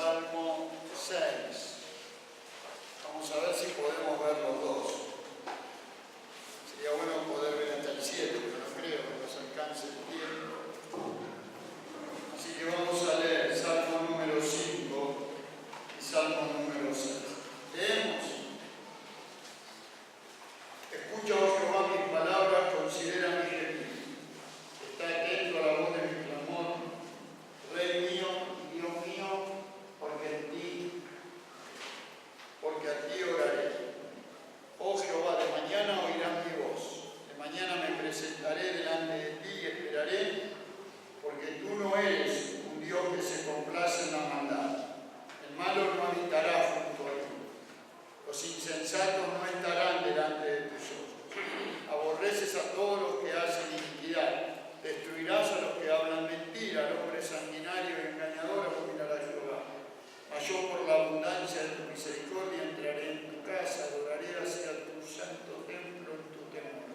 Salmo 6. Vamos a ver si podemos ver los dos. Sería bueno poder ver hasta el 7, pero no creo que nos alcance el tiempo. Así que vamos a leer Salmo número 5 y Salmo número 6. Leemos. Escucha, oh Jehová, mis palabras, considera mi gemir. Está atento a la voz de mi clamor. Rey mío, Dios mío, porque a ti oraré. Oh Jehová, de mañana oirás mi voz. De mañana me presentaré delante de ti y esperaré, porque tú no eres un Dios que se complace en la maldad. El malo no habitará junto a ti. Los insensatos no estarán delante de tus ojos. Aborreces a todos los que hacen iniquidad. Destruirás a los que hablan mentira. Al hombre sanguinario y engañador abominará a Jehová. Mas yo, por la abundancia de tu misericordia, entraré en tu casa, adoraré hacia tu santo templo en tu temor.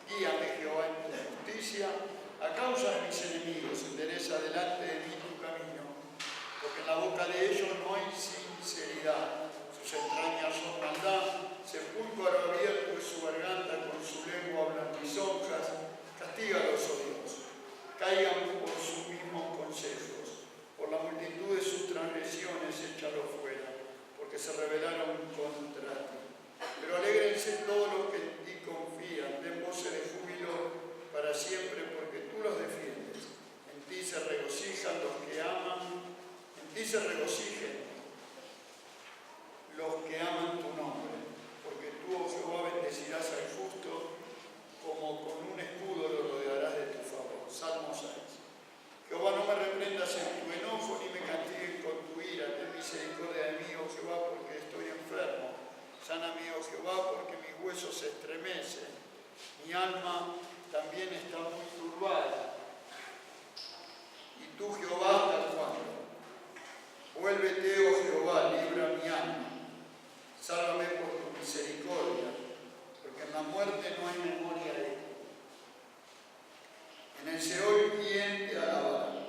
Guíame, Jehová, en tu justicia. A causa de mis enemigos, endereza delante de mí tu camino, porque en la boca de ellos no hay sinceridad. Sus entrañas son maldad, sepulcro abierto es su garganta, con su lengua hablan lisonjas. Castígalos, oh Dios, caigan por sus mismos consejos, por la multitud de sus transgresiones échalos fuera, porque se rebelaron contra ti. Pero alégrense todos los que en ti confían, den voces de júbilo para siempre, porque tú los defiendes. En ti se regocijan los que aman, en ti se regocijen los que aman tu nombre, porque tú, oh Jehová, bendecirás al justo, como con un escudo lo rodearás de tu favor. Salmo 6. Jehová, no me reprendas en tu enojo, ni me castigues con tu ira. Ten misericordia de mí, oh Jehová, porque estoy enfermo. Sáname, oh Jehová, porque mis huesos se estremecen. Mi alma también está muy turbada. ¿Y tú, Jehová, hasta cuándo? Vuélvete, oh Jehová, libra mi alma. Sálvame por tu misericordia, porque en la muerte no hay memoria de ti. En el Seol, ¿quién te alabará?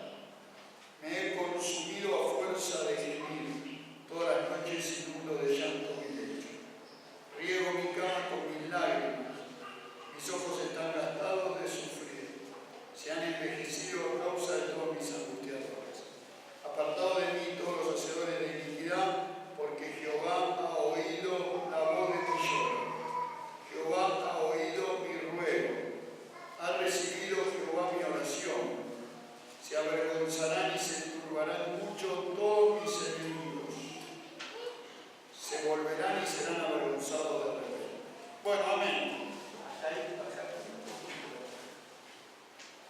Me he consumido a fuerza de gemir, todas las noches inundo de llanto mi lecho. Riego mi cama con mis lágrimas, mis ojos están gastados de sufrir, se han envejecido a causa de todos mis angustiadores. Apartado de mí todos los hacedores de iniquidad, porque Jehová ha oído la voz de mi lloro. Jehová ha oído mi ruego. Ha recibido Jehová mi oración. Se avergonzarán y se turbarán mucho todos mis enemigos. Se volverán y serán avergonzados de revés. Bueno, amén.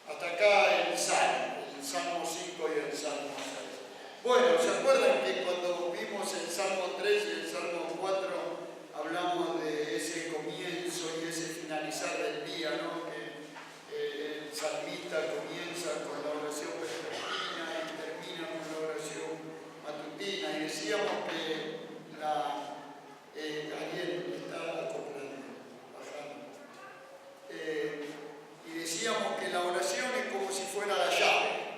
Hasta acá el Salmo 5 y el Salmo 6. Bueno, ¿se acuerdan que cuando vimos el Salmo 3 y el Salmo 4 hablamos de ese comienzo y ese finalizar del día, ¿no? Que el salmista comienza con la oración vespertina y termina con la oración matutina, y decíamos que alguien está acoplando, bajando, y decíamos que la oración es como si fuera la llave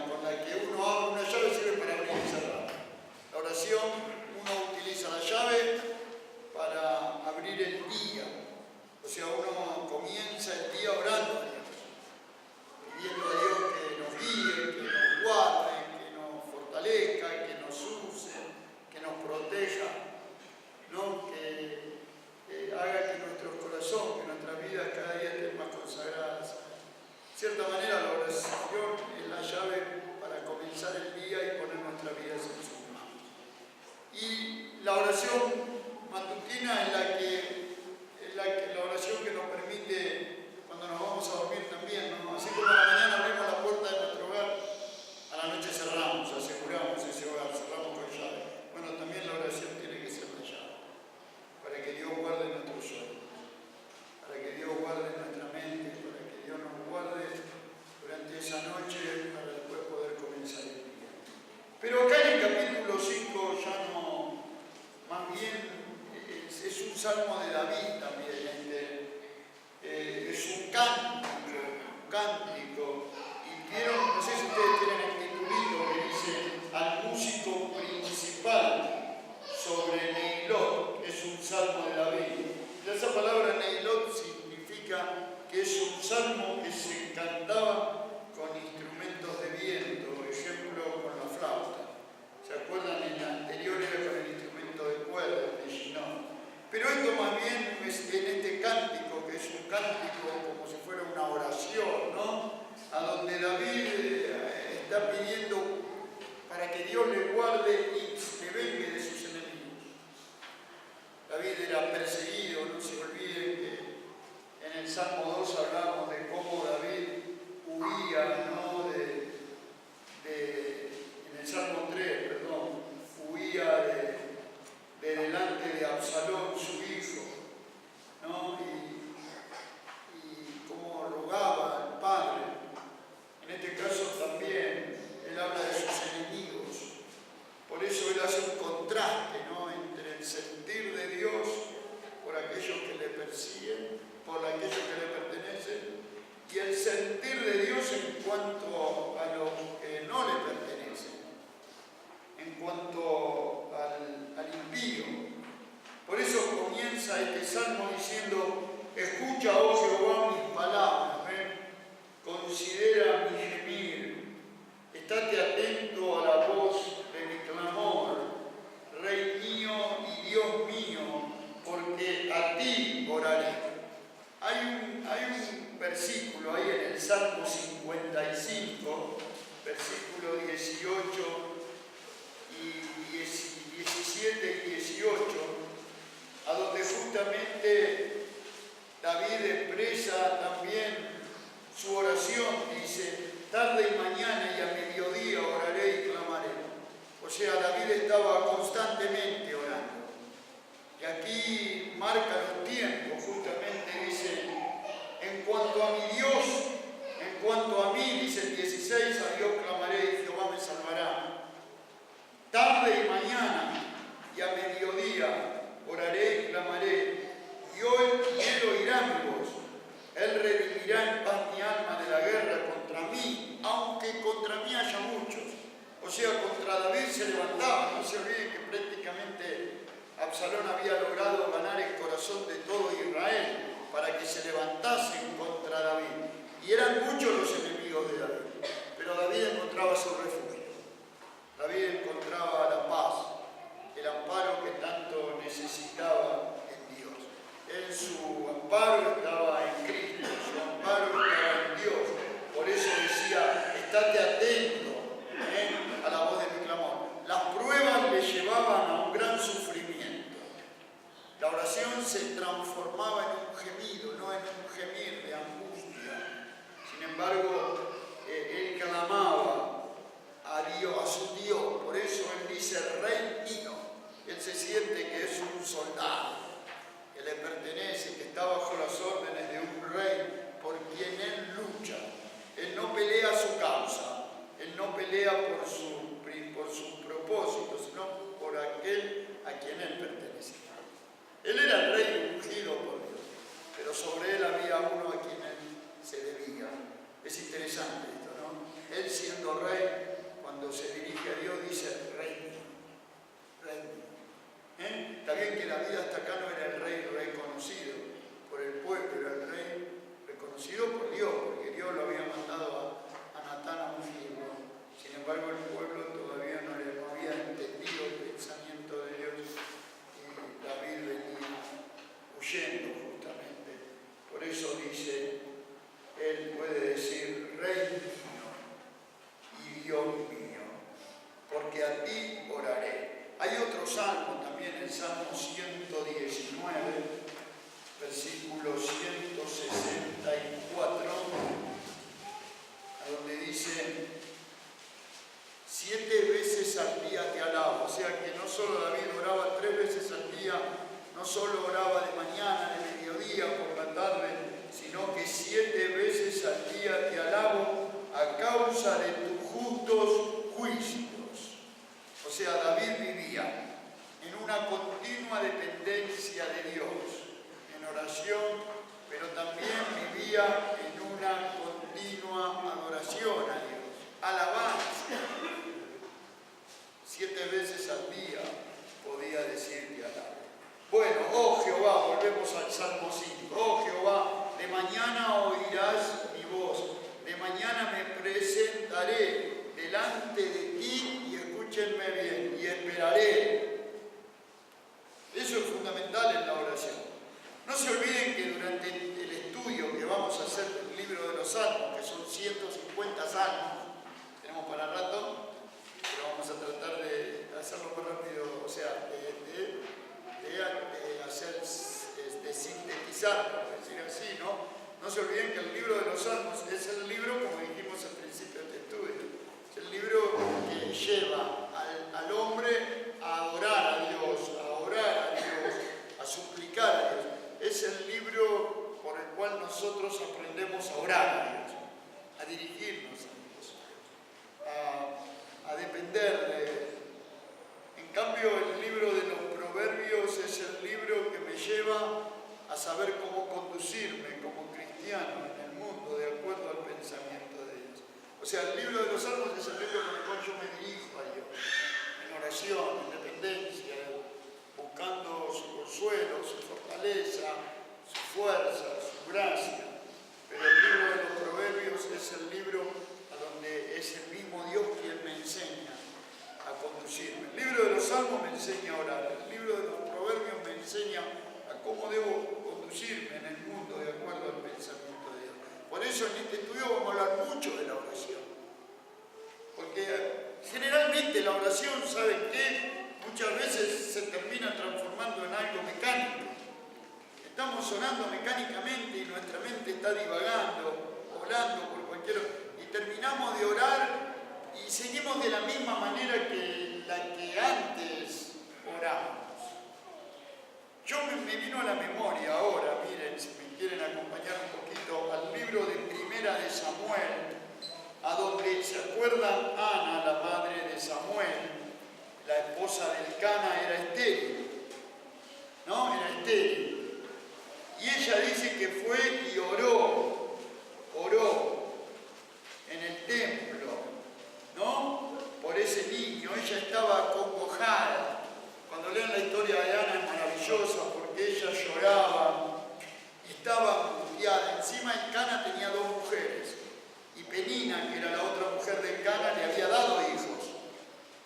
con la que uno abre. Una llave sirve para abrir y cerrar. La oración, uno utiliza la llave para abrir el día. O sea, uno comienza el día orando a Dios, pidiendo a Dios que nos guíe, que nos guarde, que nos fortalezca, que nos use, que nos proteja, ¿no? Que haga que nuestro corazón, que nuestras vidas cada día estén más consagradas. De cierta manera, la oración es la llave para comenzar el día y poner nuestras vidas en sus manos. Y la oración matutina es la oración que nos permite, cuando nos vamos a dormir también, ¿no? Así como a la mañana abrimos la puerta de nuestro hogar, a la noche cerramos, aseguramos ese hogar, cerramos con llave. Bueno, también la oración tiene que ser la llave, para que Dios guarde nuestros sueños, para que Dios guarde nuestra mente, para que Dios nos guarde durante esa noche, para después poder comenzar el día. Pero acá en el capítulo 5 ya no, más bien es un salmo de David también, es un cántico, y vieron, no sé si ustedes tienen el titulito que dice esa palabra neilot significa que es un salmo que se cantaba con instrumentos de viento, por ejemplo con la flauta. ¿Se acuerdan? En la anterior era con el instrumento de cuerda, de Ginón. Pero esto más bien es en este cántico, que es un cántico como si fuera una oración, ¿no? A donde David está pidiendo para que Dios le guarde y le vengue de sus enemigos. David era perseguido, no se olviden que en el Salmo 2 hablamos de cómo David huía, ¿no? En el Salmo 3, perdón, huía de delante de Absalón, su hijo, ¿no? Y como rogaba al padre. En este caso también él habla de sus enemigos. Por eso él hace un contraste, ¿no? Entre el sentir de Dios por aquellos que le persiguen, por aquellos que le pertenecen, y el sentir de Dios en cuanto a los que no le pertenecen, en cuanto al impío. Por eso comienza este salmo diciendo: escucha, oh Jehová, mis palabras, considera mi gemir, estate atento a la voz de mi clamor, Rey mío y Dios mío, porque a ti oraré. Hay un versículo ahí en el Salmo 55, versículo 18 y 17 y 18, a donde justamente David expresa también su oración, dice: tarde y mañana y a mediodía oraré y clamaré. O sea, David estaba constantemente orando. Y aquí marca los tiempos, justamente dice: en cuanto a mi Dios, en cuanto a mí, dice el 16, a Dios clamaré y Jehová me salvará. Tarde y mañana y a mediodía oraré y clamaré, y hoy él oirá mi voz. Él redimirá en paz mi alma de la guerra contra mí, aunque contra mí haya muchos. O sea, contra David se levantaba. No se olviden que prácticamente Absalón había logrado ganar el corazón de todo Israel para que se levantasen contra David. Y eran muchos los enemigos de David, pero David encontraba su refugio. David encontraba la paz, el amparo que tanto necesitaba en Dios. En su amparo estaba en Cristo, su amparo estaba en Dios. Por eso decía: estate atento a la voz de mi clamor. Las pruebas le llevaban a un gran sufrimiento. La oración se transformaba en un gemido, no en un gemir de angustia. Sin embargo, él clamaba a Dios, a su Dios. Por eso él dice: Rey mío. Él se siente que es un soldado, que le pertenece, que está bajo las órdenes de un rey por quien él lucha. Él no pelea su causa, él no pelea por su propósito, sino por aquel a quien él pertenece. Él era el rey ungido por Dios, pero sobre él había uno a quien él se debía. Es interesante esto, ¿no? Él siendo rey, cuando se dirige a Dios dice: Rey mío, Rey mío. Está bien que la vida hasta acá no era el rey reconocido por el pueblo, era el rey reconocido por Dios, porque Dios lo había mandado a Natán a ungirlo. Sin embargo, el pueblo todavía no había entendido el pensamiento de Dios y David venía huyendo justamente. Por eso dice, él puede decir: Rey mío y Dios mío, porque a ti oraré. Hay otro salmo también, el Salmo 119, versículo 164, a donde dice: 7 veces al día te alabo. O sea que no solo David oraba 3 veces al día, no solo oraba de mañana, de mediodía, por la tarde, sino que 7 veces al día te alabo a causa de tus justos juicios. O sea, David vivía en una continua dependencia de Dios, en oración, pero también vivía en una continua adoración a Dios, alabanza. 7 veces al día podía decir te alabo. Bueno, oh Jehová, volvemos al Salmo 5. Oh Jehová, de mañana oirás mi voz, de mañana me presentaré delante de ti y escúchenme bien, y esperaré. Eso es fundamental en la oración. No se olviden que durante el estudio que vamos a hacer del libro de los Salmos, que son 150 salmos, tenemos para rato, pero vamos a tratar de hacerlo más rápido, o sea, de sintetizar, por decir así, ¿no? No se olviden que el libro de los Salmos es el libro, como dijimos al principio de este estudio, es el libro que lleva al hombre a adorar a Dios, a suplicar a Dios. Es el libro por el cual nosotros aprendemos a orar a Dios, a dirigirnos a Dios, a depender de Él. En cambio, el libro de los Proverbios es el libro que me lleva a saber cómo conducirme como cristiano en el mundo de acuerdo al pensamiento de Dios. O sea, el libro de los Salmos es el libro con el cual yo me dirijo a Dios, en oración, en dependencia, buscando su consuelo, su fortaleza, su fuerza, su gracia. Pero el libro de los Proverbios es el libro a donde es el mismo Dios quien me enseña a conducirme. El libro de los Salmos me enseña a orar, el libro de los Proverbios me enseña a cómo debo conducirme en el mundo de acuerdo al pensamiento de Dios. Por eso en este estudio vamos a hablar mucho de la oración. Porque generalmente la oración, ¿saben qué? Muchas veces se termina transformando en algo mecánico. Estamos orando mecánicamente y nuestra mente está divagando, volando por cualquier... y terminamos de orar y seguimos de la misma manera que la que antes oramos. Me vino a la memoria ahora, miren, si me quieren acompañar un poquito, al libro de Primera de Samuel, a donde, ¿se acuerdan? Ana, la madre de Samuel, la esposa del Cana, era estéril, ¿no? Era estéril. Y ella dice que fue y oró en el templo, ¿no? Por ese niño, ella estaba acongojada. Cuando lean la historia de Ana es maravillosa porque ella lloraba y estaba angustiada. Encima el Cana tenía dos mujeres y Penina, que era la otra mujer del Cana, le había dado hijos.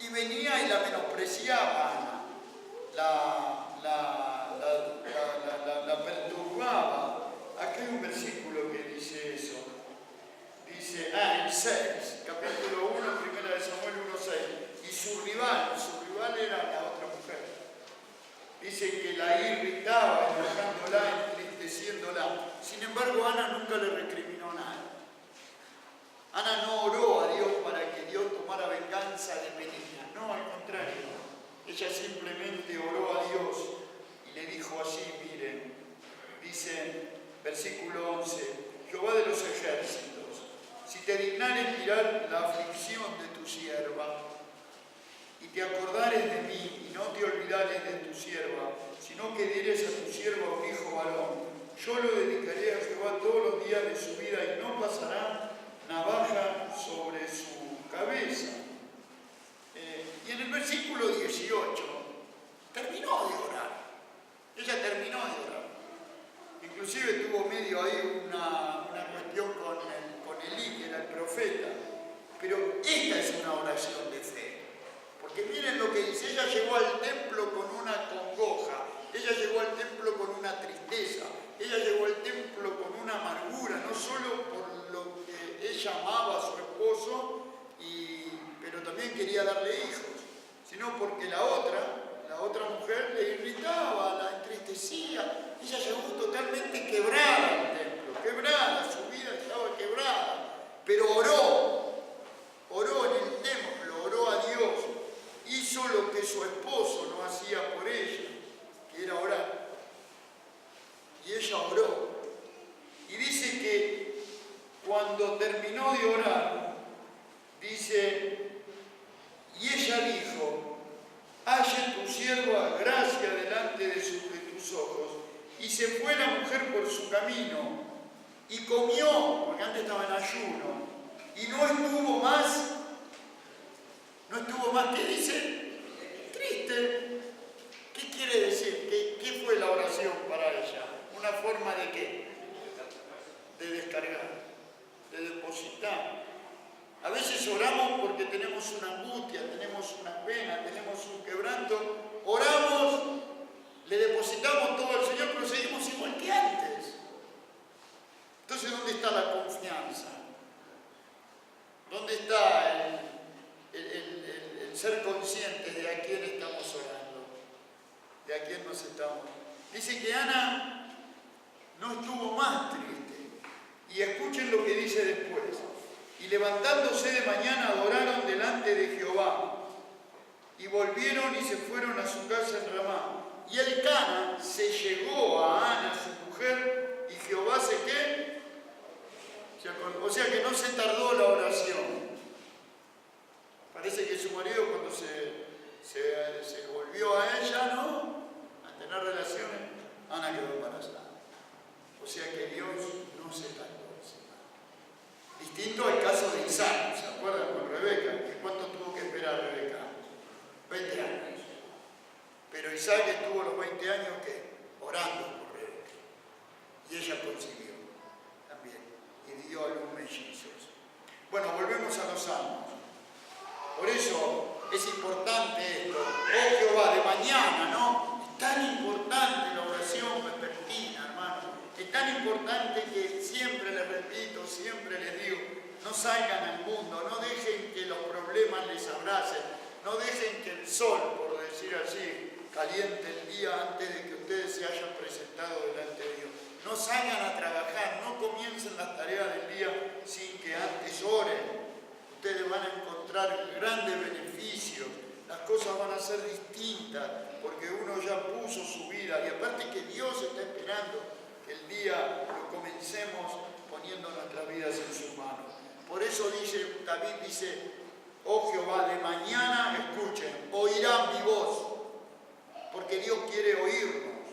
Y venía y la menospreciaba Ana, la perturbaba. Aquí hay un versículo que dice eso. Dice, el 6, capítulo 1, primera de Samuel 1:6. Y su rival era la otra mujer. Dice que la irritaba, enojándola, entristeciéndola. Sin embargo, Ana nunca le recriminó nada. Ana no oró a Dios para que Dios tomara venganza de Penina. No, al contrario. Ella simplemente oró a Dios y le dijo así, miren, dice, versículo 11, Jehová de los ejércitos, si te dignares mirar la aflicción de tu sierva, y te acordares de mí, y no te olvidares de tu sierva, sino que dieres a tu sierva un hijo varón, yo lo dedicaré a Jehová todos los días de su vida, y no pasará navaja sobre su cabeza. Y en el versículo 18, terminó de orar. Ella terminó de orar. Inclusive tuvo medio ahí una cuestión con Elí, que era el profeta. Pero esta es una oración de fe. Porque miren lo que dice, ella llegó al templo con una congoja, ella llegó al templo con una tristeza, ella llegó al templo con una amargura, no solo por lo que ella amaba a su esposo, pero también quería darle hijos, sino porque la otra mujer le irritaba, la entristecía. Ella llegó totalmente quebrada al templo, quebrada, su vida estaba quebrada, pero oró en el templo, oró a Dios, hizo lo que su esposo no hacía por ella, que era orar. Y ella oró. Y dice que cuando terminó de orar, dice, y ella dijo, halle tu sierva gracia delante de tus ojos. Y se fue la mujer por su camino y comió, porque antes estaba en ayuno, y no estuvo más, ¿qué dice? Triste. ¿Qué quiere decir? ¿Qué conscientes de a quién estamos orando, de a quién nos estamos. Dice que Ana no estuvo más triste. Y escuchen lo que dice después. Y levantándose de mañana adoraron delante de Jehová. Y volvieron y se fueron a su casa en Ramá. Y Elcana se llegó a Ana, su mujer, y Jehová se ¿qué? O sea que no se tardó la oración. Parece que su marido cuando se volvió a ella, ¿no? A tener relaciones, Ana quedó embarazada. O sea que Dios no se tardó. Distinto al caso de Isaac, ¿se acuerdan con Rebeca? ¿Cuánto tuvo que esperar Rebeca? 20 años. Pero Isaac estuvo los 20 años ¿qué? Orando por Rebeca. Y ella concibió también. Y dio a luz mellizos. Bueno, volvemos a los salmos. Por eso es importante esto. Oh Jehová, de mañana, ¿no? Es tan importante la oración vespertina, hermano. Es tan importante que siempre les repito, siempre les digo, no salgan al mundo, no dejen que los problemas les abracen, no dejen que el sol, por decir así, caliente el día antes de que ustedes se hayan presentado delante de Dios. No salgan a trabajar, no comiencen las tareas del día sin que antes oren. Ustedes van a encontrar grandes beneficios, las cosas van a ser distintas, porque uno ya puso su vida, y aparte que Dios está esperando que el día lo comencemos poniendo nuestras vidas en sus manos. Por eso David dice, oh Jehová, de mañana, escuchen, oirán mi voz, porque Dios quiere oírnos,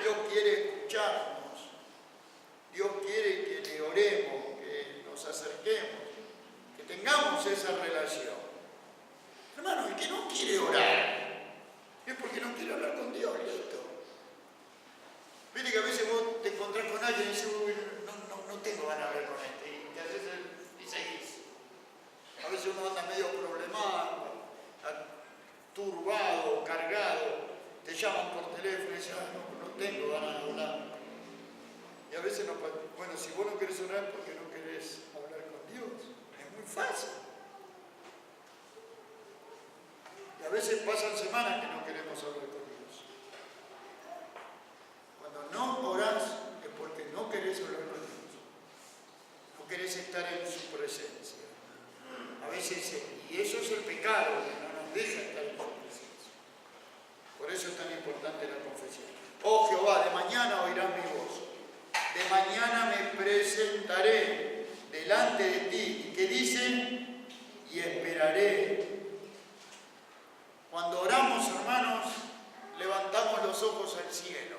Dios quiere escucharnos, Dios quiere que le oremos, que nos acerquemos, que tengamos esa relación. Hermano, el que no quiere orar es porque no quiere hablar con Dios, ¿listo? Viste que a veces vos te encontrás con alguien y dices, uy, no tengo ganas de hablar con este, y te haces y seguís. A veces uno anda medio problemado, turbado, cargado, te llaman por teléfono y dices, no tengo ganas de hablar. Y a veces bueno, si vos no querés orar, ¿por qué no querés hablar con Dios? Es muy fácil. Y a veces pasan semanas que no queremos hablar con Dios. Cuando no orás es porque no querés hablar con Dios. No querés estar en su presencia. A veces, y eso es el pecado, que no nos deja estar en su presencia. Por eso es tan importante la confesión. Oh Jehová, de mañana oirás mi voz. De mañana me presentaré delante de ti. ¿Y qué dice? Y esperaré. Cuando oramos, hermanos, levantamos los ojos al cielo,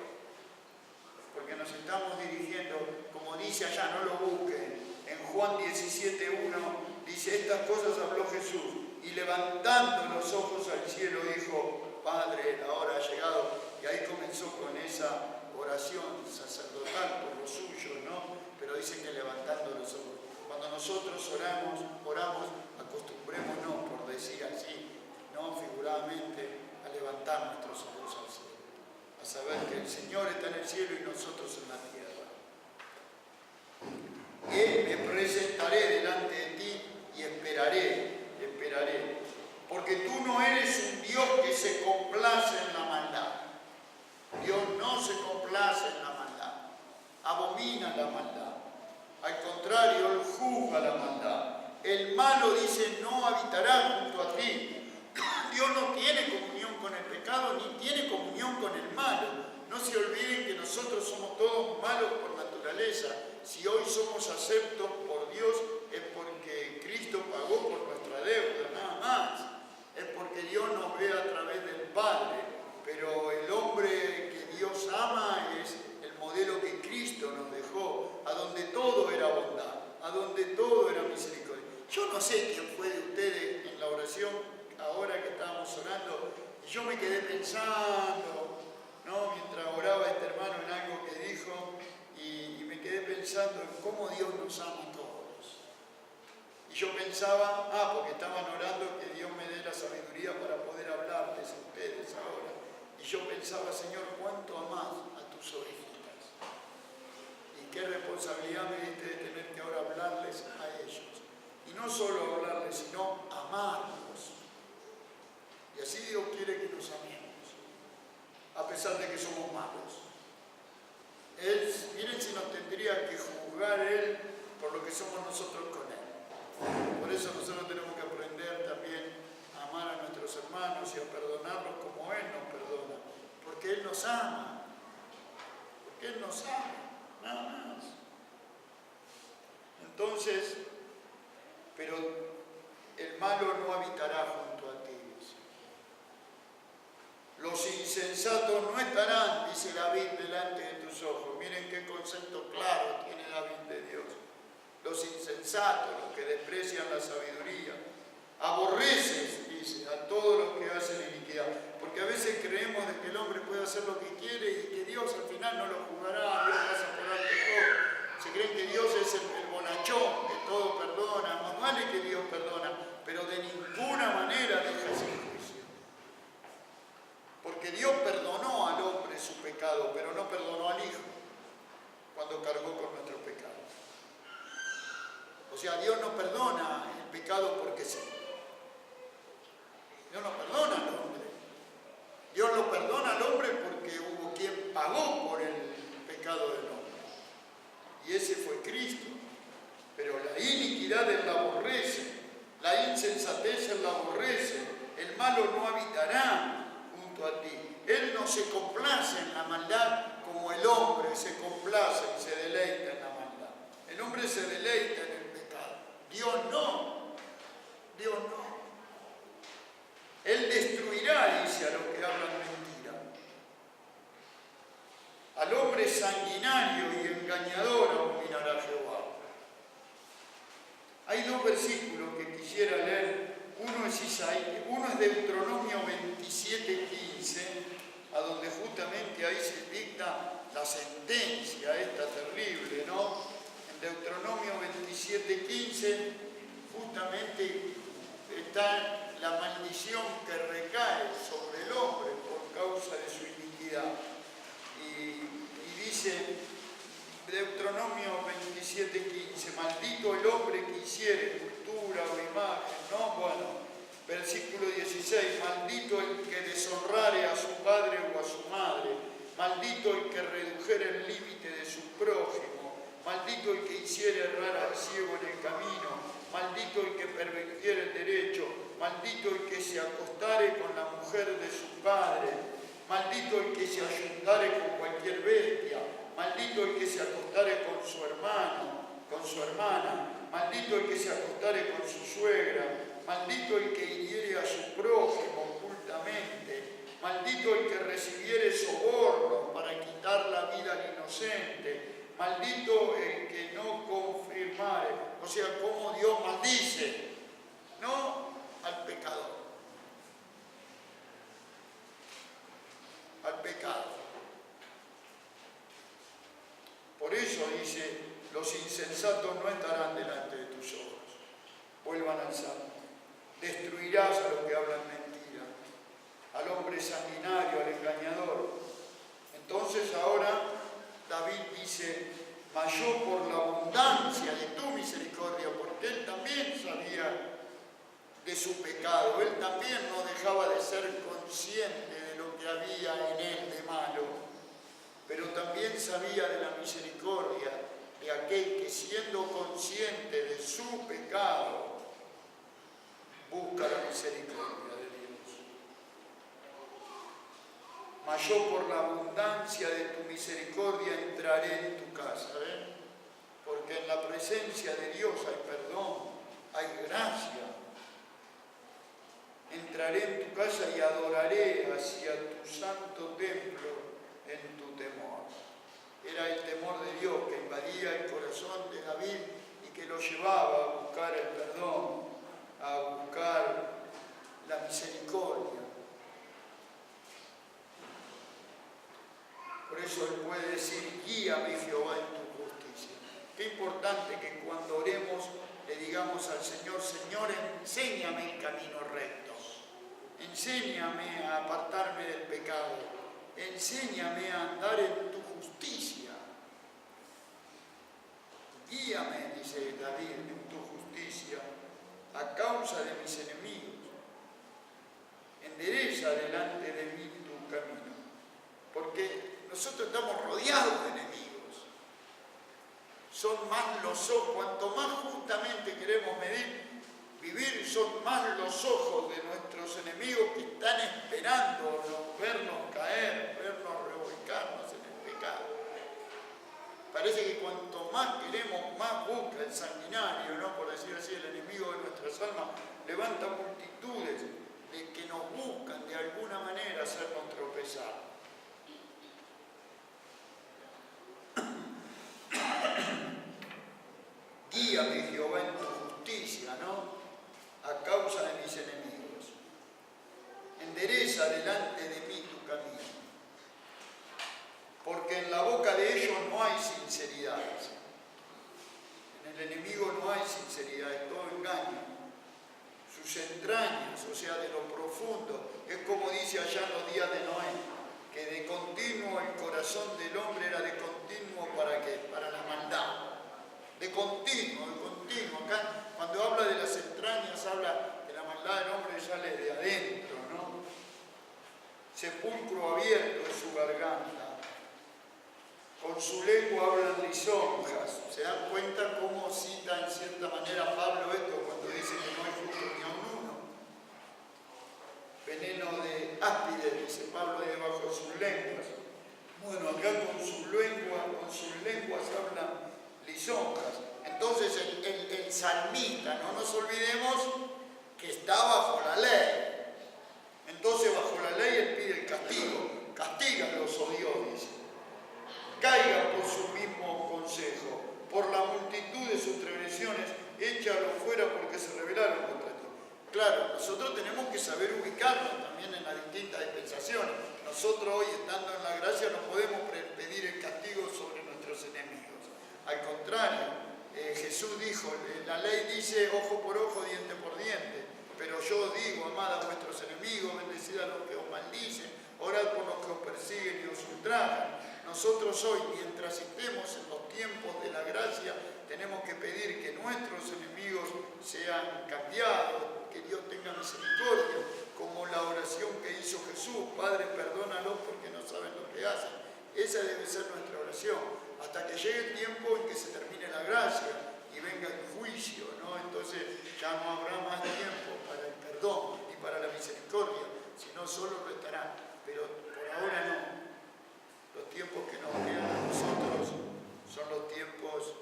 porque nos estamos dirigiendo, como dice allá, no lo busquen, en Juan 17:1, dice, estas cosas habló Jesús, y levantando los ojos al cielo dijo, Padre, la hora ha llegado, y ahí comenzó con esa oración sacerdotal por los suyos, ¿no? Pero dice que levantando los ojos. Cuando nosotros oramos, acostumbrémonos, por decir así, no figuradamente, a levantar nuestros ojos al cielo, a saber que el Señor está en el cielo y nosotros en la tierra. Me presentaré delante de ti y esperaré, porque tú no eres un Dios que se complace en la maldad. Dios no se complace en la maldad, abomina la maldad. Al contrario, Él juzga la maldad. El malo, dice, no habitará junto a ti. Dios no tiene comunión con el pecado ni tiene comunión con el malo. No se olviden que nosotros somos todos malos por naturaleza. Si hoy somos aceptos por Dios es porque Cristo pagó por nuestra deuda, nada más. Es porque Dios nos ve a través del Padre. Pero el hombre que Dios ama es el modelo que Cristo nos dejó, a donde todo era bondad, a donde todo era misericordia. Yo no sé quién fue de ustedes en la oración, ahora que estábamos orando, y yo me quedé pensando, ¿no? Mientras oraba este hermano en algo que dijo, y me quedé pensando en cómo Dios nos ama a todos. Y yo pensaba, porque estaban orando que Dios me dé la sabiduría para poder hablarles a ustedes ahora. Y yo pensaba, Señor, ¿cuánto amás a tus ovejitas? Y qué responsabilidad me diste de tener que ahora hablarles a ellos. Y no solo hablarles, sino amarlos. que somos malos. Miren si nos tendría que juzgar Él por lo que somos nosotros con Él. Por eso nosotros tenemos que aprender también a amar a nuestros hermanos y a perdonarlos como Él nos perdona. Porque Él nos ama. Porque Él nos ama. Nada más. Entonces, pero el malo no habitará junto a ti. Los insensatos no estarán, dice David, delante de tus ojos. Miren qué concepto claro tiene David de Dios. Los insensatos, los que desprecian la sabiduría. Aborreces, dice, a todos los que hacen iniquidad. Porque a veces creemos de que el hombre puede hacer lo que quiere y que Dios al final no lo juzgará, Dios pasa por alto todo. Se creen que Dios es el bonachón, que todo perdona. Más vale que Dios perdona, pero de ninguna manera deja sin juicio. Porque Dios perdonó al hombre su pecado, pero no perdonó al Hijo cuando cargó con nuestros pecados. O sea, Dios no perdona el pecado porque sí. Dios no perdona al hombre. Dios lo perdona al hombre porque hubo quien pagó por el pecado del hombre. Y ese fue Cristo. Pero la iniquidad Él la aborrece, la insensatez Él la aborrece, el malo no habitará junto a ti. Él no se complace en la maldad como el hombre se complace y se deleita en la maldad. El hombre se deleita en el pecado. Dios no. Dios no. Él destruirá, dice, a los que hablan mentira. Al hombre sanguinario y engañador abominará Jehová. Hay dos versículos que quisiera leer. Uno es Deuteronomio 27:15, a donde justamente ahí se dicta la sentencia esta terrible, ¿no? En Deuteronomio 27:15 justamente está la maldición que recae sobre el hombre por causa de su iniquidad. Y dice Deuteronomio 27:15, maldito el hombre que hiciere cultura o imagen, ¿no? Bueno, versículo 16, maldito el que deshonrare a su padre o a su madre, maldito el que redujere el límite de su prójimo, maldito el que hiciere errar al ciego en el camino, maldito el que pervirtiere el derecho, maldito el que se acostare con la mujer de su padre, maldito el que se ayuntare con cualquier bestia, maldito el que se acostare con su hermano, con su hermana, maldito el que se acostare con su suegra, maldito el que hiriere a su prójimo ocultamente, maldito el que recibiere soborno para quitar la vida al inocente, maldito el que no confirmare. O sea, como Dios maldice, no al pecador, al pecado. Por eso dice, los insensatos no estarán delante de tus ojos. Vuelvan al Salmo. Destruirás a los que hablan mentira, al hombre sanguinario, al engañador. Entonces ahora David dice, mas yo por la abundancia de tu misericordia, porque él también sabía de su pecado, él también no dejaba de ser consciente de lo que había en él de malo, pero también sabía de la misericordia de aquel que, siendo consciente de su pecado, busca la misericordia de Dios. Mas yo por la abundancia de tu misericordia entraré en tu casa, ¿ven? Porque en la presencia de Dios hay perdón, hay gracia. Entraré en tu casa y adoraré hacia tu santo templo en tu temor. Era el temor de Dios que invadía el corazón de David y que lo llevaba a buscar el perdón, a buscar la misericordia. Por eso él puede decir, guíame Jehová en tu justicia. Qué importante que cuando oremos le digamos al Señor, Señor, enséñame el camino recto. Enséñame a apartarme del pecado. Enséñame a andar en tu justicia. Guíame, dice David, en tu justicia, a causa de mis enemigos. Endereza delante de mí tu camino. Porque nosotros estamos rodeados de enemigos. Son más los ojos, cuanto más justamente queremos vivir, son más los ojos de nuestros enemigos que están esperando vernos caer, vernos revolcarnos en el pecado. Parece que cuanto más queremos, más busca el sanguinario, ¿no? Por decir así, el enemigo de nuestras almas, levanta multitudes de que nos buscan de alguna manera hacernos tropezar. Guíame, Jehová, en tu justicia, ¿no? A causa de mis enemigos. Endereza delante de mí tu camino. Porque en la boca de ellos no hay sinceridad. En el enemigo no hay sinceridad, es todo engaño. Sus entrañas, o sea, de lo profundo, es como dice allá en los días de Noé, que de continuo el corazón del hombre era de continuo, ¿para qué? Para la maldad. De continuo, de continuo. Acá, cuando habla de las entrañas, habla que la maldad del hombre sale de adentro, ¿no? Sepulcro abierto en su garganta. Con su lengua hablan lisonjas. ¿Se dan cuenta cómo cita en cierta manera Pablo esto cuando dice que no hay justo ni aun uno? Veneno de áspides, dice Pablo, debajo de sus lenguas. Bueno, acá con sus lenguas hablan lisonjas. Entonces el salmista, no nos olvidemos que está bajo la ley. Entonces bajo la ley él pide el castigo. Castígalos, oh Dios, dice. Caiga por su mismo consejo. Por la multitud de sus transgresiones, échalo fuera porque se rebelaron contra ti. Claro, nosotros tenemos que saber ubicarnos también en las distintas dispensaciones. Nosotros hoy, estando en la gracia, no podemos pedir el castigo sobre nuestros enemigos. Al contrario, Jesús dijo, la ley dice ojo por ojo, diente por diente, pero yo digo, amad a vuestros enemigos, bendecid a los que os maldicen, orad por los que os persiguen y os ultrajan. Nosotros hoy, mientras estemos en los tiempos de la gracia, tenemos que pedir que nuestros enemigos sean cambiados, que Dios tenga misericordia, como la oración que hizo Jesús, Padre, perdónalos porque no saben lo que hacen. Esa debe ser nuestra oración, hasta que llegue el tiempo en que se termine la gracia y venga el juicio, ¿no? Entonces ya no habrá más tiempo para el perdón y para la misericordia, sino solo restará, pero por ahora no. Los tiempos que nos quedan a nosotros son los tiempos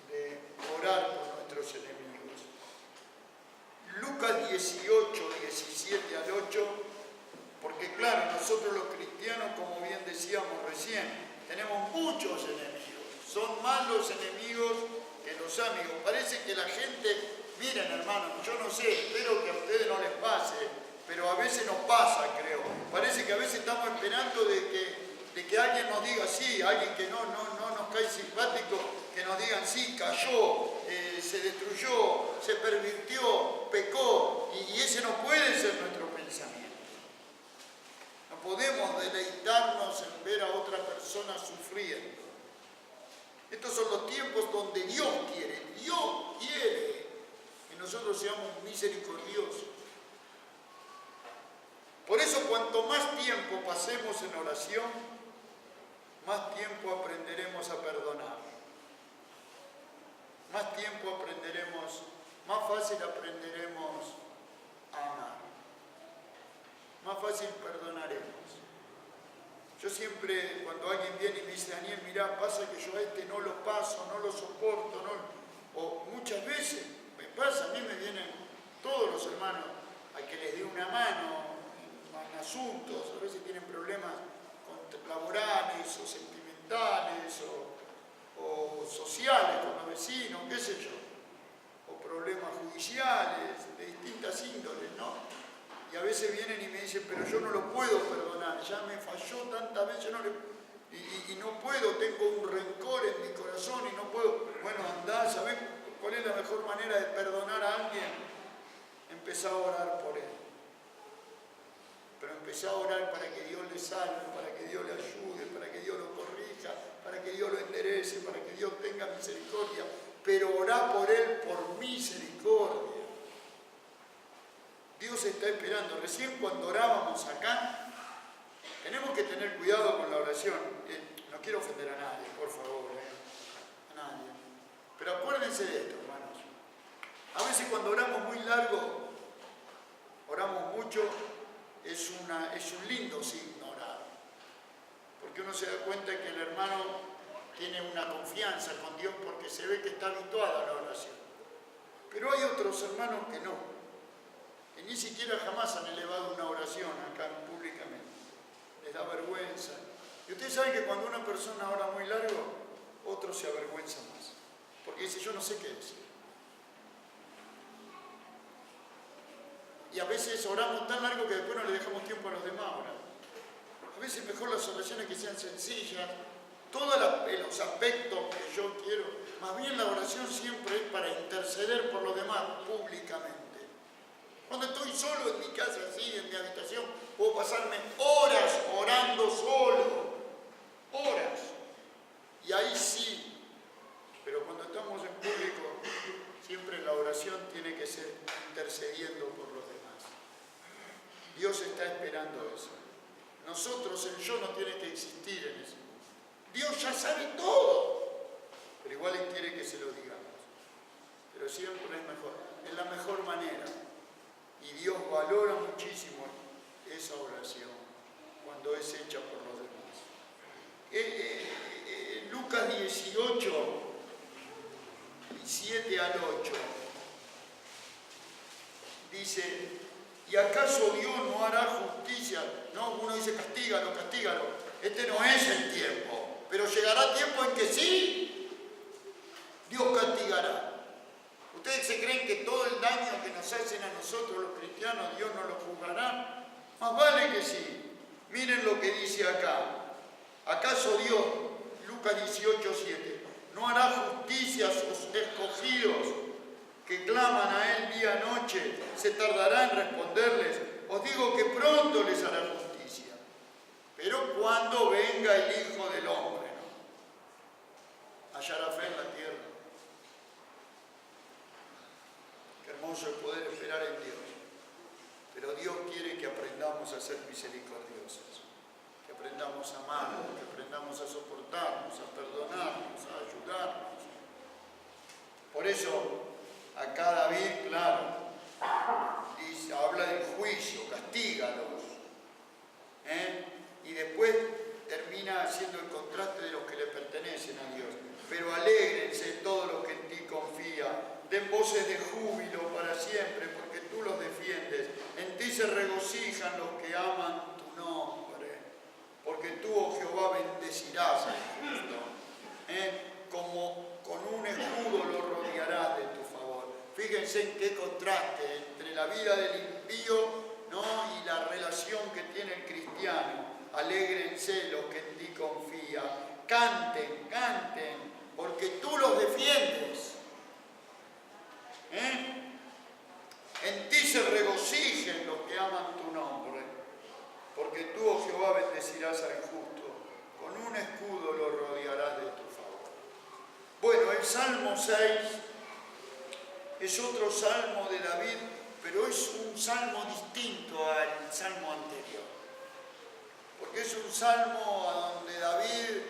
de orar por nuestros enemigos. Lucas 18, 17 al 8, porque claro, nosotros los cristianos, como bien decíamos recién, tenemos muchos enemigos. Son más los enemigos que los amigos. Parece que la gente, miren hermanos, yo no sé, espero que a ustedes no les pase, pero a veces nos pasa, creo. Parece que a veces estamos esperando de que alguien nos diga sí, alguien que no nos cae simpático, que nos digan sí, cayó, se destruyó, se pervirtió, pecó, y ese no puede ser nuestro pensamiento. No podemos deleitarnos en ver a otra persona sufriendo. Estos son los tiempos donde Dios quiere que nosotros seamos misericordiosos. Por eso, cuanto más tiempo pasemos en oración, más tiempo aprenderemos a perdonar. Más tiempo aprenderemos, más fácil aprenderemos a amar. Más fácil perdonaremos. Yo siempre, cuando alguien viene y me dice, Daniel, mirá, pasa que yo a este no lo paso, no lo soporto, o muchas veces me pasa, a mí me vienen todos los hermanos a que les dé una mano en asuntos, a veces tienen problemas laborales o sentimentales o sociales con los vecinos, qué sé yo, o problemas judiciales de distintas índoles, ¿no? Y a veces vienen y me dicen, pero yo no lo puedo perdonar, ya me falló tantas veces, y no puedo, tengo un rencor en mi corazón y no puedo. Bueno, andá, ¿sabés cuál es la mejor manera de perdonar a alguien? Empezá a orar por él. Pero empezá a orar para que Dios le salve, para que Dios le ayude, para que Dios lo corrija, para que Dios lo enderece, para que Dios tenga misericordia. Pero orá por él por misericordia. Dios está esperando. Recién cuando orábamos acá, Tenemos que tener cuidado con la oración. No quiero ofender a nadie, por favor, a nadie. Pero acuérdense de esto, hermanos. A veces cuando oramos muy largo, oramos mucho, es un lindo signo orar. Porque uno se da cuenta que el hermano tiene una confianza con Dios porque se ve que está habituado a la oración. Pero hay otros hermanos que no, que ni siquiera jamás han elevado una oración acá públicamente. Les da vergüenza. Y ustedes saben que cuando una persona ora muy largo, otro se avergüenza más. Porque dice, yo no sé qué decir. Y a veces oramos tan largo que después no le dejamos tiempo a los demás orar. A veces mejor las oraciones que sean sencillas, todos los aspectos que yo quiero. Más bien la oración siempre es para interceder por los demás públicamente. Cuando estoy solo en mi casa, así, en mi habitación, puedo pasarme horas orando solo. Horas. Y ahí sí. Pero cuando estamos en público, siempre la oración tiene que ser intercediendo por los demás. Dios está esperando eso. Nosotros, el yo no tiene que existir en ese mundo. Dios ya sabe todo. Pero igual Él quiere que se lo digamos. Pero siempre es mejor. Es la mejor manera. Y Dios valora muchísimo esa oración cuando es hecha por los demás. Lucas 18, 7 al 8, dice, ¿y acaso Dios no hará justicia? No, uno dice, castígalo, castígalo. Este no es el tiempo, pero llegará tiempo en que sí, Dios castigará. ¿Ustedes se creen que todo el daño que nos hacen a nosotros los cristianos, Dios no lo juzgará? Más vale que sí. Miren lo que dice acá. ¿Acaso Dios, Lucas 18:7, no hará justicia a sus escogidos que claman a Él día y noche? ¿Se tardará en responderles? Os digo que pronto les hará justicia. Pero cuando venga el Hijo del Hombre, ¿no? Hallará fe en la tierra. Hermoso el poder esperar en Dios. Pero Dios quiere que aprendamos a ser misericordiosos, que aprendamos a amarnos, que aprendamos a soportarnos, a perdonarnos, a ayudarnos. Por eso, acá David, claro, dice, habla del juicio, castígalos. Y después termina haciendo el contraste de los que le pertenecen a Dios. Pero alégrense todos los que en ti confían. Den voces de júbilo para siempre, porque tú los defiendes. En ti se regocijan los que aman tu nombre, porque tú, oh Jehová, bendecirás al justo. Como con un escudo lo rodearás de tu favor. Fíjense en qué contraste entre la vida del impío, ¿no?, y la relación que tiene el cristiano. Alégrense los que en ti confían. Canten, canten, porque tú los defiendes. En ti se regocijen los que aman tu nombre, porque tú, oh Jehová, bendecirás al justo, con un escudo lo rodearás de tu favor. Bueno, el Salmo 6 es otro salmo de David, pero es un salmo distinto al salmo anterior, porque es un salmo a donde David,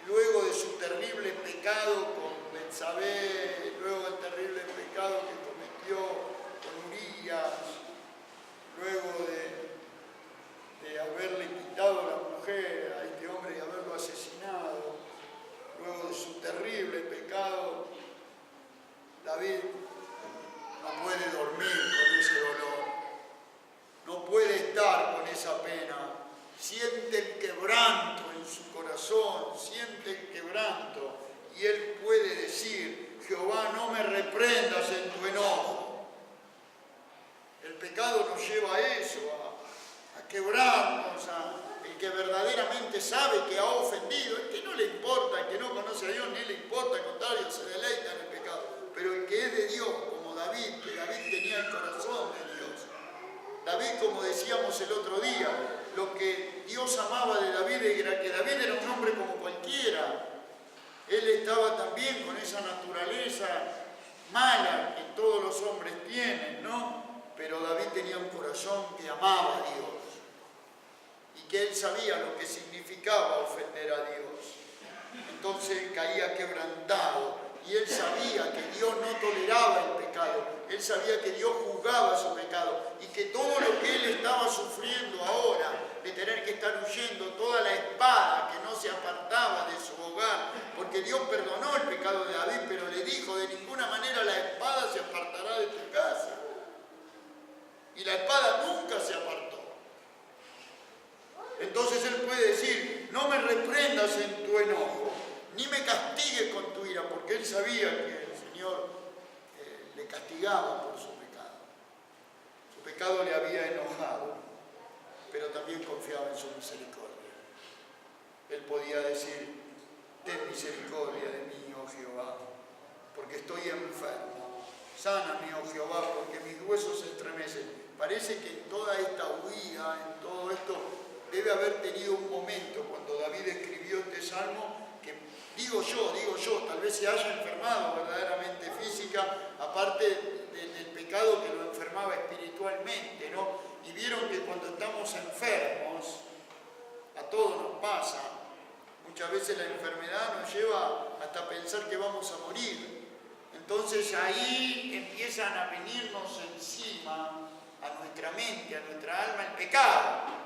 luego de su terrible pecado con Betsabé, luego del terrible pecado que cometió con Urías, luego de haberle quitado a la mujer a este hombre y haberlo asesinado, luego de su terrible pecado, David no puede dormir con ese dolor, no puede estar con esa pena. Siente el quebranto en su corazón, siente el quebranto, y él puede decir, Jehová, no me reprendas en tu enojo. El pecado nos lleva a eso, a quebrarnos, el que verdaderamente sabe que ha ofendido, el que no le importa, el que no conoce a Dios, ni le importa, al contrario, se deleita en el pecado. Pero el que es de Dios, como David, que David tenía el corazón de Dios. David, como decíamos el otro día, lo que Dios amaba de David era que David era un hombre como cualquiera. Él estaba también con esa naturaleza mala que todos los hombres tienen, ¿no? Pero David tenía un corazón que amaba a Dios y que él sabía lo que significaba ofender a Dios. Entonces caía quebrantado y él sabía que Dios no toleraba el pecado, él sabía que Dios juzgaba su pecado y que todo lo que él estaba sufriendo ahora, de tener que estar huyendo, toda la espada que no se apartaba de su hogar, porque Dios perdonó el pecado de David, pero le dijo, de ninguna manera la espada se apartará de tu casa. Y la espada nunca se apartó. Entonces él puede decir, no me reprendas en tu enojo, ni me castigues con tu ira, porque él sabía que el Señor le castigaba por su pecado. Su pecado le había enojado, pero también confiaba en su misericordia. Él podía decir, ten misericordia de mí, oh Jehová, porque estoy enfermo. Sáname, oh Jehová, porque mis huesos se estremecen. Parece que en toda esta huida, en todo esto, debe haber tenido un momento cuando David escribió este salmo que, digo yo, tal vez se haya enfermado verdaderamente física, aparte del pecado que lo enfermaba espiritualmente, ¿no? Y vieron que cuando estamos enfermos, a todos nos pasa, muchas veces la enfermedad nos lleva hasta pensar que vamos a morir. Entonces ahí empiezan a venirnos encima, a nuestra mente, a nuestra alma, el pecado.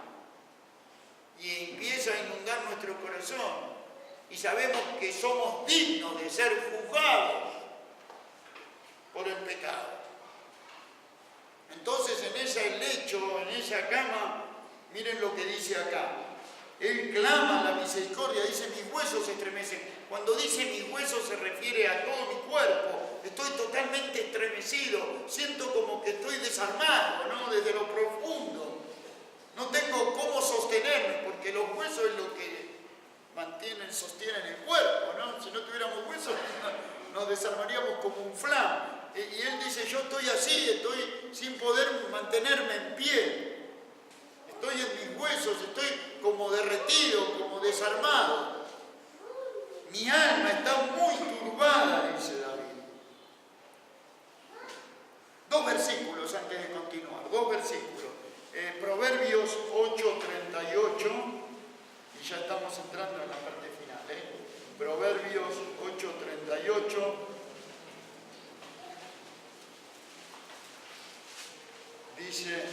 Y empieza a inundar nuestro corazón. Y sabemos que somos dignos de ser juzgados por el pecado. Entonces en ese lecho, en esa cama, miren lo que dice acá. Él clama la misericordia, dice mis huesos se estremecen. Cuando dice mis huesos se refiere a todo mi cuerpo. Estoy totalmente estremecido, siento como que estoy desarmado, ¿no? Desde lo profundo. No tengo cómo sostenerme, porque los huesos es lo que sostienen el cuerpo, ¿no? Si no tuviéramos huesos, nos desarmaríamos como un flan. Y él dice, yo estoy así, estoy sin poder mantenerme en pie. Estoy en mis huesos, estoy como derretido, como desarmado. Mi alma está muy turbada, dice David. Dos versículos antes de continuar, dos versículos. Proverbios 8:38, y ya estamos entrando en la parte final. Proverbios 8:38. Dice,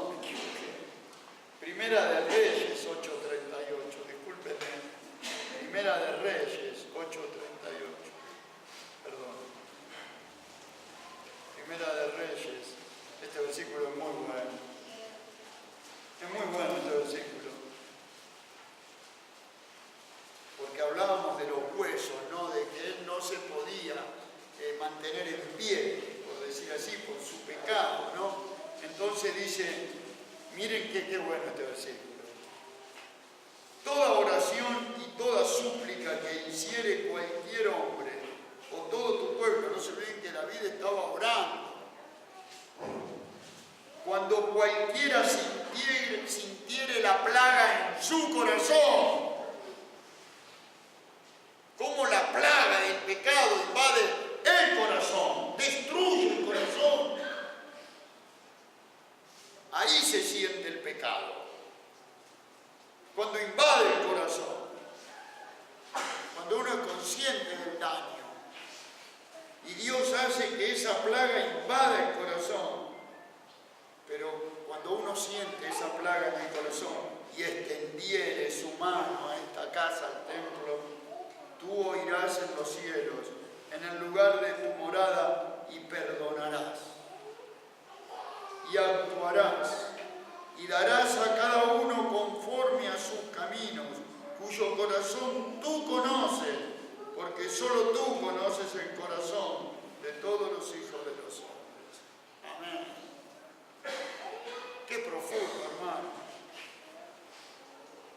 me equivoqué. Primera de Reyes 8:38, discúlpenme. Primera de Reyes 8:38. Perdón. Primera de Reyes. Este versículo es muy bueno. Es muy bueno este versículo. Porque hablábamos de los huesos, ¿no? De que él no se podía mantener en pie, por decir así, por su pecado, ¿no? Entonces dice, miren qué bueno este versículo. Toda oración y toda súplica que hiciere cualquier hombre o todo tu pueblo, no se olviden que David estaba orando. Cuando cualquiera sintiere la plaga en su corazón, como la plaga del pecado invade el corazón, destruye el corazón. Ahí se siente el pecado. Cuando invade el corazón, cuando uno es consciente del daño, y Dios hace que esa plaga invada el corazón, pero cuando uno siente esa plaga en el corazón y extendiere su mano a esta casa, al templo, tú oirás en los cielos, en el lugar de tu morada, y perdonarás, y actuarás, y darás a cada uno conforme a sus caminos, cuyo corazón tú conoces, porque solo tú conoces el corazón de todos los hijos de los hombres. Amén. Qué profundo, hermano.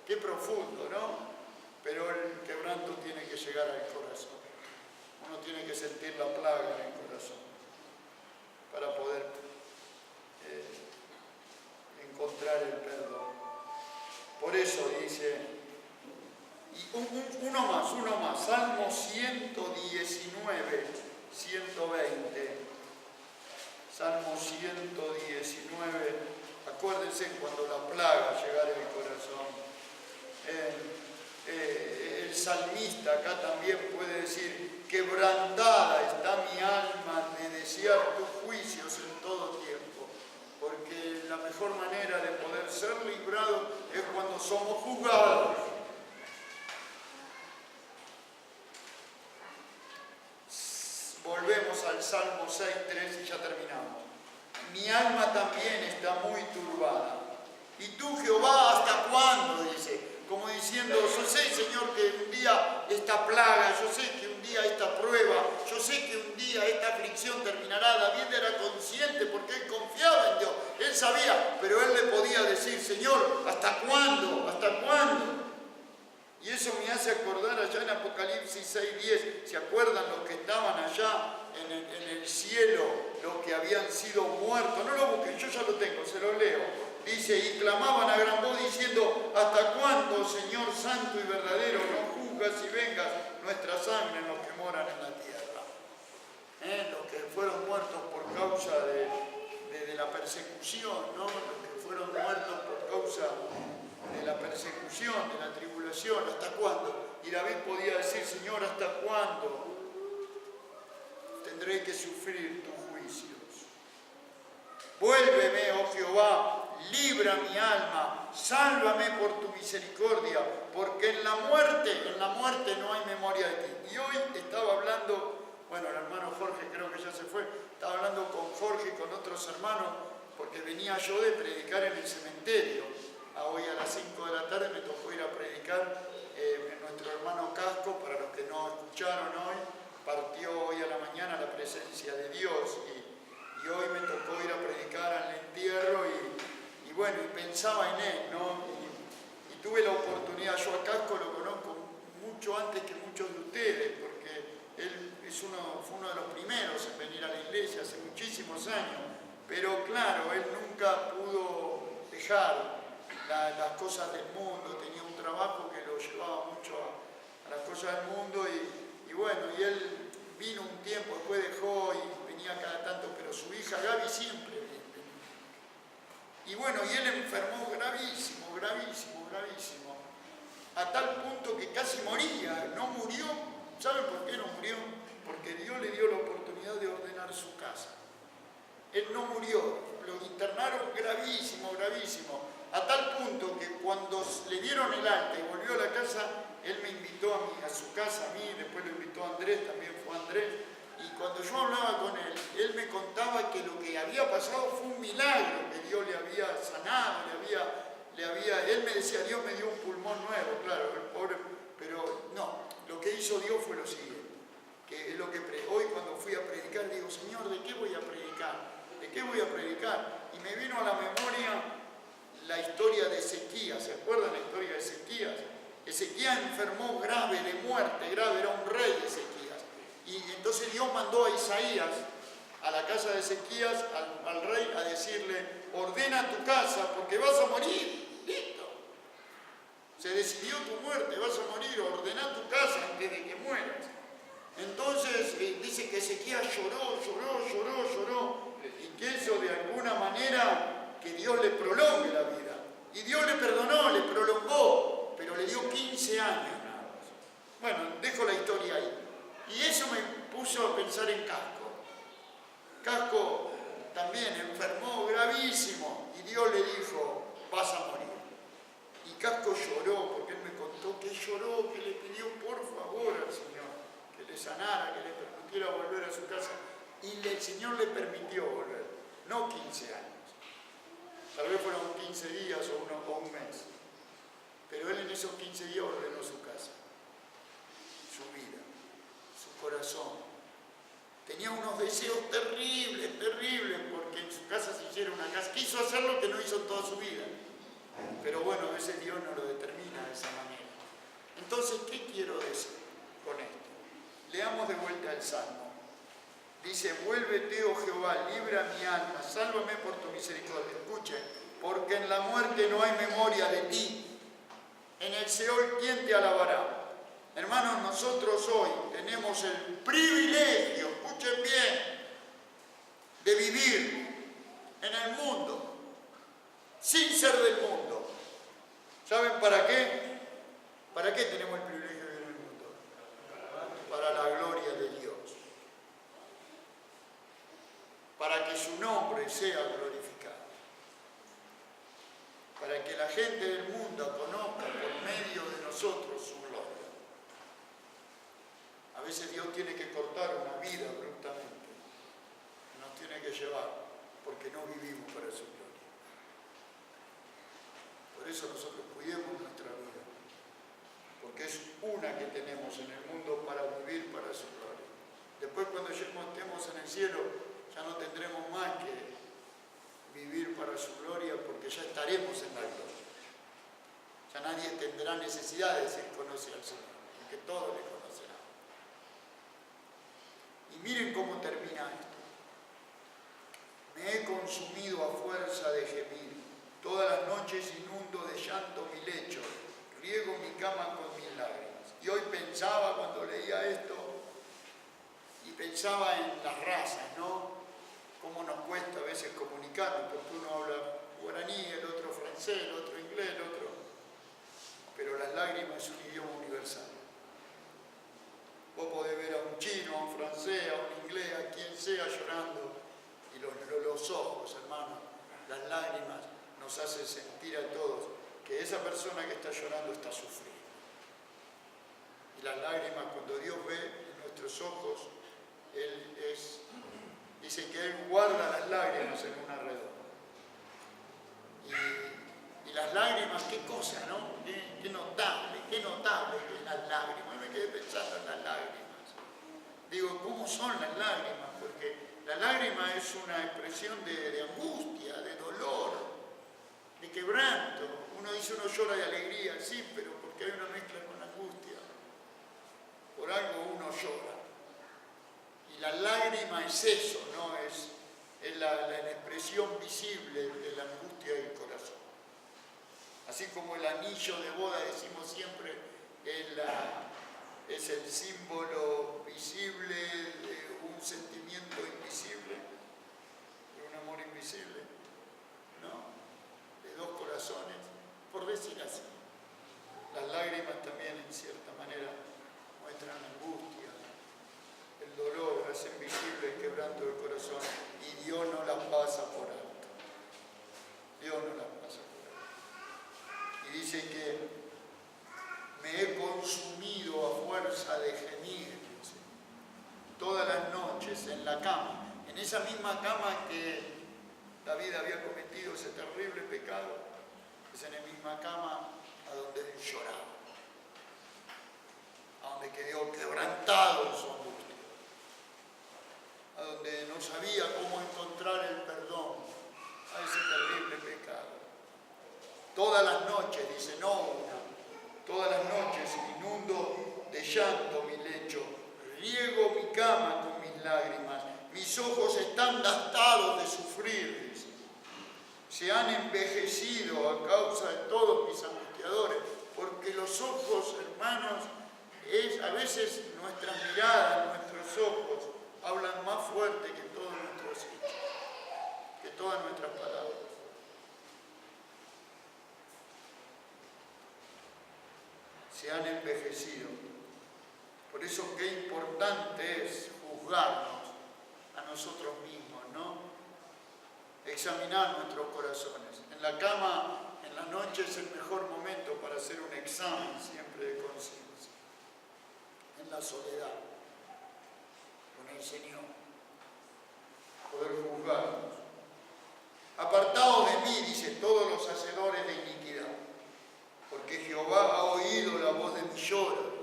Qué profundo, ¿no? Pero el quebranto tiene que llegar al corazón. Uno tiene que sentir la plaga en el corazón para poder encontrar el perdón. Por eso dice, y uno más, Salmo 119, 120. Salmo 119, acuérdense cuando la plaga llegara a mi corazón. El salmista acá también puede decir: quebrantada está mi alma de desear tus juicios en todo tiempo, porque la mejor manera de poder ser librados es cuando somos juzgados. Volvemos al Salmo 6:3 y ya terminamos. Mi alma también está muy turbada. ¿Y tú, Jehová, hasta cuándo? Dice, como diciendo: yo sé, Señor, que un día esta plaga, yo sé que un día esta prueba, yo sé que un día esta aflicción terminará. David era consciente porque él confiaba en Dios, él sabía, pero él le podía decir: Señor, ¿hasta cuándo? ¿Hasta cuándo? Y eso me hace acordar allá en Apocalipsis 6:10, ¿se acuerdan los que estaban allá en el cielo, los que habían sido muertos? No lo busquen, yo ya lo tengo, se lo leo. Dice: y clamaban a gran voz diciendo: ¿hasta cuándo, Señor santo y verdadero, no juzgas y vengas nuestra sangre en los que moran en la tierra? Los que fueron muertos por causa de la persecución, ¿no? Los que fueron muertos por causa de la persecución, de la tribulación. ¿Hasta cuándo? Y David podía decir: Señor, ¿hasta cuándo tendré que sufrir tus juicios? Vuélveme, oh Jehová, libra mi alma, sálvame por tu misericordia, porque en la muerte no hay memoria de ti. Y hoy estaba hablando, bueno, el hermano Jorge creo que ya se fue, estaba hablando con Jorge y con otros hermanos, porque venía yo de predicar en el cementerio. Hoy a las 5 de la tarde me tocó ir a predicar. Nuestro hermano Casco, para los que no escucharon hoy, partió hoy a la mañana a la presencia de Dios, y hoy me tocó ir a predicar al entierro, y bueno, y pensaba en él, ¿no? Y tuve la oportunidad. Yo a Casco lo conozco mucho antes que muchos de ustedes, porque él fue uno de los primeros en venir a la iglesia hace muchísimos años, pero claro, él nunca pudo dejar las cosas del mundo, tenía un trabajo que lo llevaba mucho a las cosas del mundo, y bueno, y él vino un tiempo, después dejó y venía cada tanto, pero su hija Gaby siempre venía. Y bueno, y él enfermó gravísimo, a tal punto que casi moría. No murió. ¿Saben por qué no murió? Porque Dios le dio la oportunidad de ordenar su casa. Él no murió, lo internaron gravísimo, a tal punto que cuando le dieron el alta y volvió a la casa, él me invitó a su casa, a mí, después lo invitó a Andrés, también fue Andrés, y cuando yo hablaba con él me contaba que lo que había pasado fue un milagro, que Dios le había sanado, él me decía: Dios me dio un pulmón nuevo, claro, el pobre, pero no, lo que hizo Dios fue lo siguiente, que es lo que hoy cuando fui a predicar digo: Señor, ¿de qué voy a predicar? Y me vino a la memoria la historia de Ezequías. ¿Se acuerdan la historia de Ezequías? Ezequías enfermó grave, de muerte grave, era un rey Ezequías. Y entonces Dios mandó a Isaías a la casa de Ezequías, al rey, a decirle: ordena tu casa porque vas a morir. Listo. Se decidió tu muerte, vas a morir, ordena tu casa antes de que mueras. Entonces dice que Ezequías lloró, y que eso de alguna manera, que Dios le prolongue la vida. Y Dios le perdonó, le prolongó, pero le dio 15 años nada más. Bueno, dejo la historia ahí. Y eso me puso a pensar en Casco. Casco también enfermó gravísimo y Dios le dijo: vas a morir. Y Casco lloró, porque él me contó que lloró, que le pidió por favor al Señor que le sanara, que le permitiera volver a su casa. Y el Señor le permitió volver, no 15 años. Tal vez fueron 15 días o un mes. Pero él en esos 15 días ordenó su casa, su vida, su corazón. Tenía unos deseos terribles, porque en su casa se hiciera una casa. Quiso hacer lo que no hizo toda su vida. Pero bueno, a veces Dios no lo determina de esa manera. Entonces, ¿qué quiero decir con esto? Leamos de vuelta el Salmo. Dice: vuélvete, oh Jehová, libra mi alma, sálvame por tu misericordia. Escuchen: porque en la muerte no hay memoria de ti. En el Seol, ¿quién te alabará? Hermanos, nosotros hoy tenemos el privilegio, escuchen bien, de vivir ser del mundo. ¿Saben para qué? ¿Para qué tenemos el privilegio de vivir en el mundo? Para la gloria de Dios. Para que su nombre sea glorificado. Para que la gente del mundo conozca por medio de nosotros su gloria. A veces Dios tiene que cortar una vida abruptamente. Nos tiene que llevar porque no vivimos para su gloria. Por eso nosotros cuidemos nuestra vida. Porque es una que tenemos en el mundo para vivir para su gloria. Después cuando estemos en el cielo, ya no tendremos más que vivir para su gloria porque ya estaremos en la gloria. Ya nadie tendrá necesidad de decir conoce al Señor, porque todos le conocerán. Y miren cómo termina esto. Me he consumido a fuerza de gemir, todas las noches inundo de llanto mi lecho, riego mi cama con mis lágrimas. Y hoy pensaba cuando leía esto, y pensaba en las razas, ¿no? Cómo nos cuesta a veces comunicarnos, porque uno habla guaraní, el otro francés, el otro inglés, el otro... Pero las lágrimas es un idioma universal. Vos podés ver a un chino, a un francés, a un inglés, a quien sea llorando, y los ojos, hermanos, las lágrimas nos hacen sentir a todos que esa persona que está llorando está sufriendo. Y las lágrimas, cuando Dios ve en nuestros ojos, dice que Él guarda las lágrimas en una redoma. Y las lágrimas, qué cosa, ¿no? Qué notable que es las lágrimas. Me quedé pensando en las lágrimas. Digo, ¿cómo son las lágrimas? Porque la lágrima es una expresión de angustia, de dolor, de quebranto. Uno dice, uno llora de alegría, sí, pero porque hay una mezcla con angustia. Por algo uno llora. Y la lágrima es eso, ¿no? Es la expresión visible de la angustia del corazón. Así como el anillo de boda, decimos siempre, es el símbolo visible de un sentimiento invisible, de un amor invisible, ¿no? De dos corazones, por decir así. Las lágrimas también, en cierta manera, muestran angustia, el dolor, hacen visible el quebranto del corazón, y Dios no las pasa por alto. Dios no las pasa por alto. Y dice que me he consumido a fuerza de gemir, dice, todas las noches en la cama, en esa misma cama que David había cometido ese terrible pecado, es en la misma cama a donde él lloraba, a donde quedó quebrantado en su angustia, a donde no sabía cómo encontrar el perdón a ese terrible pecado. Todas las noches, dice, no una, todas las noches inundo de llanto mi lecho, riego mi cama con mis lágrimas, mis ojos están gastados de sufrir, dice. Se han envejecido a causa de todos mis angustiadores, porque los ojos, hermanos, a veces nuestras miradas, nuestros ojos, hablan más fuerte que todos nuestros hechos, que todas nuestras palabras. Se han envejecido. Por eso qué importante es juzgarnos a nosotros mismos, ¿no? Examinar nuestros corazones. En la cama, en la noche es el mejor momento para hacer un examen siempre de conciencia. En la soledad, con el Señor, poder juzgarnos. Apartaos de mí, dice, todos los hacedores de iniquidad, porque Jehová ha oído la voz de mi lloro.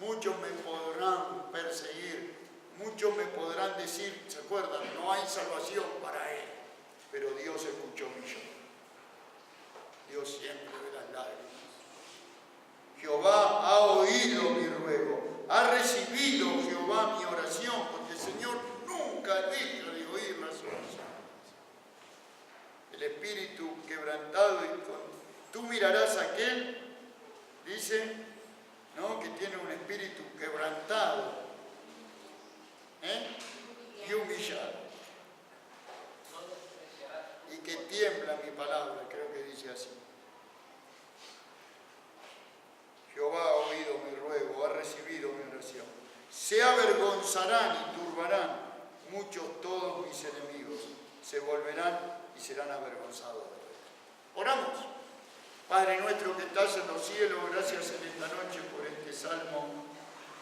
Muchos me podrán perseguir, muchos me podrán decir, ¿se acuerdan? No hay salvación para él, pero Dios escuchó mi lloro. Dios siempre ve las lágrimas. Jehová ha oído mi ruego, ha recibido Jehová mi oración, porque el Señor nunca deja de oír las oraciones. El espíritu quebrantado y tú mirarás a aquel, dice, ¿no? Que tiene un espíritu quebrantado y humillado. Y que tiembla mi palabra, creo que Se avergonzarán y turbarán muchos todos mis enemigos, se volverán y serán avergonzados. Oramos. Padre nuestro que estás en los cielos, gracias en esta noche por este salmo,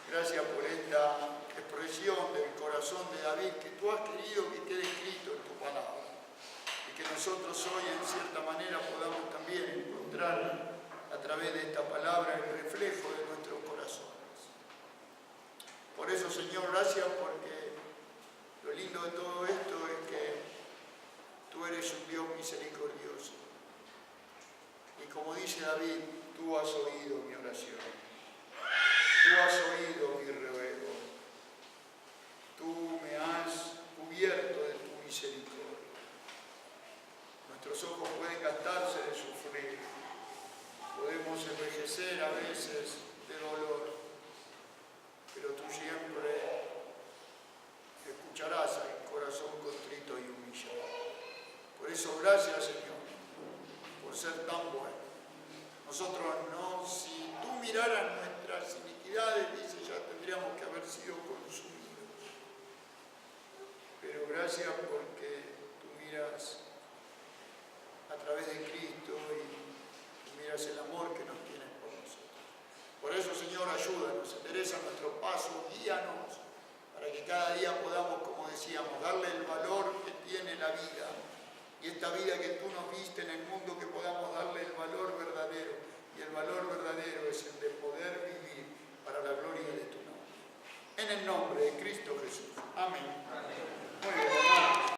gracias por esta expresión del corazón de David que tú has querido que quede escrito en tu palabra y que nosotros hoy en cierta manera podamos también encontrar a través de esta palabra el reflejo de nuestros corazones. Por eso, Señor, gracias porque lo lindo de todo esto es que tú eres un Dios misericordioso. Y como dice David, tú has oído mi oración, tú has oído mi ruego, tú me has cubierto de tu misericordia. Nuestros ojos pueden gastarse de sufrir, podemos envejecer a veces de dolor, pero tú siempre escucharás al corazón contrito y humillado. Por eso, gracias, Señor, por ser tan bueno. Nosotros no, si tú miraras nuestras iniquidades, dice, ya tendríamos que haber sido consumidos. Pero gracias porque tú miras a través de Cristo y miras el amor que nos tienes por nosotros. Por eso, Señor, ayúdanos, endereza nuestro paso, guíanos, para que cada día podamos, como decíamos, darle el valor que tiene la vida. Y esta vida que tú nos diste